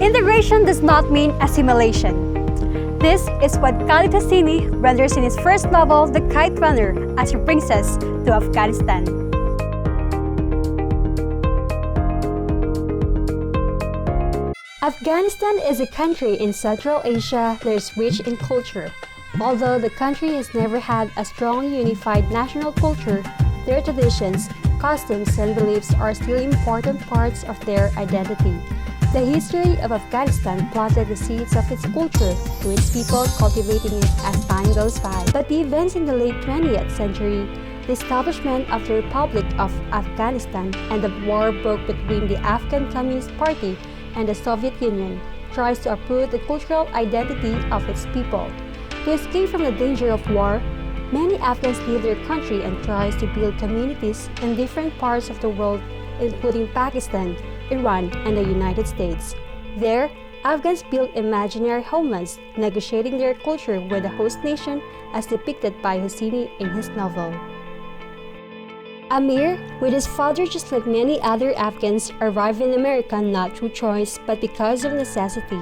Integration does not mean assimilation. This is what Khaled Hosseini renders in his first novel, The Kite Runner, as he brings us to Afghanistan. Afghanistan is a country in Central Asia that is rich in culture. Although the country has never had a strong unified national culture, their traditions, customs, and beliefs are still important parts of their identity. The history of Afghanistan planted the seeds of its culture, to its people cultivating it as time goes by. But the events in the late 20th century, the establishment of the Republic of Afghanistan, and the war broke between the Afghan Communist Party and the Soviet Union, tries to uproot the cultural identity of its people. To escape from the danger of war, many Afghans leave their country and try to build communities in different parts of the world, including Pakistan, Iran, and the United States. There, Afghans build imaginary homelands, negotiating their culture with the host nation as depicted by Hosseini in his novel. Amir, with his father just like many other Afghans, arrived in America not through choice but because of necessity.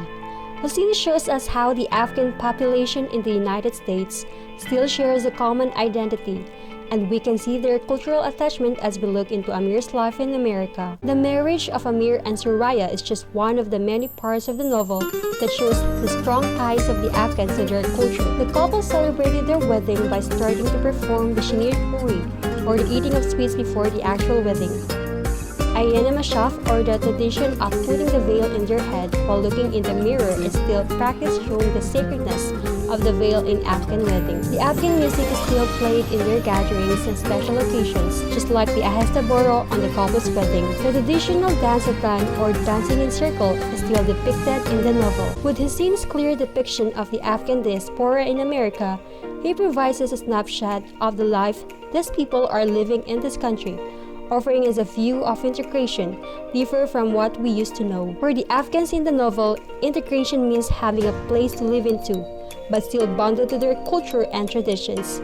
Hosseini shows us how the Afghan population in the United States still shares a common identity, and we can see their cultural attachment as we look into Amir's life in America. The marriage of Amir and Suraya is just one of the many parts of the novel that shows the strong ties of the Afghans to their culture. The couple celebrated their wedding by starting to perform the shinir puri, or the eating of sweets before the actual wedding. Ayana Mashaf, or the tradition of putting the veil in their head while looking in the mirror, is still practiced, showing the sacredness of the veil in Afghan weddings. The Afghan music is still played in their gatherings and special occasions, just like the Ahesta Boro on the couple's wedding. The traditional dance of Gan, or dancing in circle, is still depicted in the novel. With Hosseini's clear depiction of the Afghan diaspora in America, he provides us a snapshot of the life these people are living in this country, offering us a view of integration different from what we used to know. For the Afghans in the novel, integration means having a place to live into, but still bonded to their culture and traditions.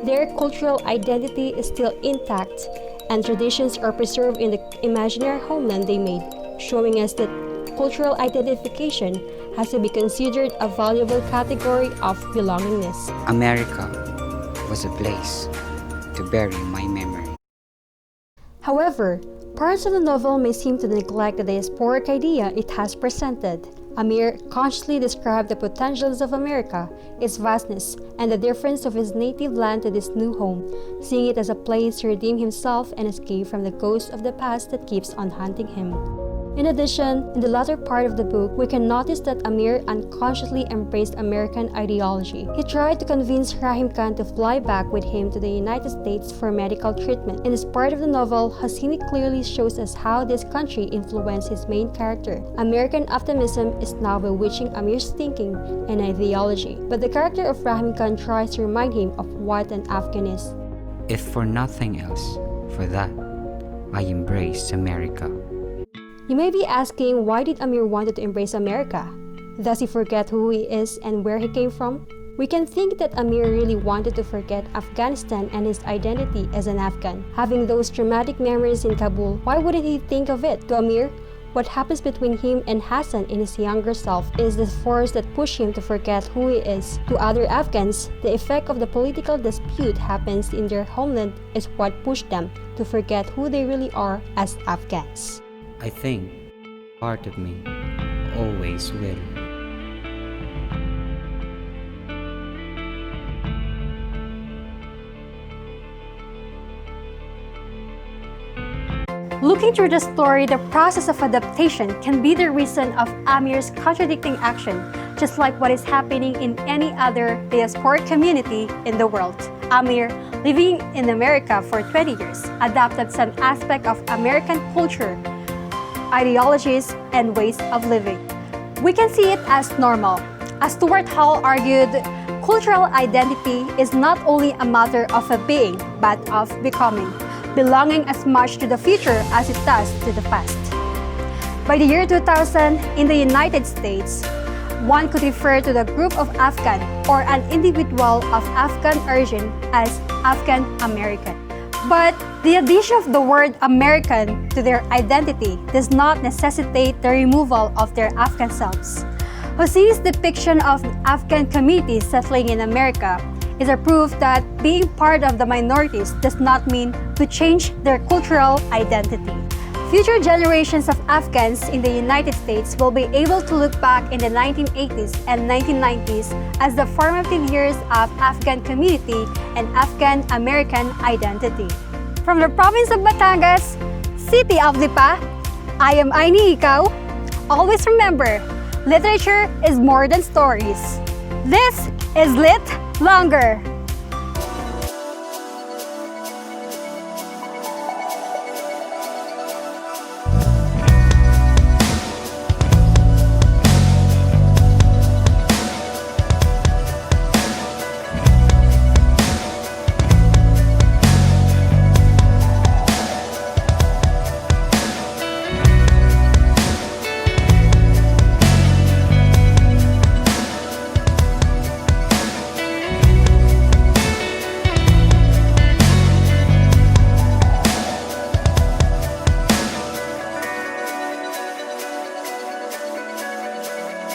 Their cultural identity is still intact, and traditions are preserved in the imaginary homeland they made, showing us that cultural identification has to be considered a valuable category of belongingness. America was a place to bury my memory. However, parts of the novel may seem to neglect the diasporic idea it has presented. Amir consciously described the potentials of America, its vastness, and the difference of his native land to this new home, seeing it as a place to redeem himself and escape from the ghost of the past that keeps on haunting him. In addition, in the latter part of the book, we can notice that Amir unconsciously embraced American ideology. He tried to convince Rahim Khan to fly back with him to the United States for medical treatment. In this part of the novel, Hosseini clearly shows us how this country influenced his main character. American optimism is now bewitching Amir's thinking and ideology, but the character of Rahim Khan tries to remind him of what an Afghan is. If for nothing else, for that, I embraced America. You may be asking, why did Amir want to embrace America? Does he forget who he is and where he came from? We can think that Amir really wanted to forget Afghanistan and his identity as an Afghan. Having those traumatic memories in Kabul, why wouldn't he think of it? To Amir, what happens between him and Hassan in his younger self is the force that pushed him to forget who he is. To other Afghans, the effect of the political dispute happens in their homeland is what pushed them to forget who they really are as Afghans. I think part of me always will. Looking through the story, the process of adaptation can be the reason of Amir's contradicting action, just like what is happening in any other diasporic community in the world. Amir, living in America for 20 years, adopted some aspect of American culture, ideologies, and ways of living. We can see it as normal. As Stuart Hall argued, cultural identity is not only a matter of a being, but of becoming, belonging as much to the future as it does to the past. By the year 2000, in the United States, one could refer to the group of Afghan or an individual of Afghan origin as Afghan American. But the addition of the word American to their identity does not necessitate the removal of their Afghan selves. Hosseini's depiction of Afghan communities settling in America is a proof that being part of the minorities does not mean to change their cultural identity. Future generations of Afghans in the United States will be able to look back in the 1980s and 1990s as the formative years of Afghan community and Afghan American identity. From the province of Batangas, city of Lipa, I am Aini Ikaw. Always remember, literature is more than stories. This is Lit Longer.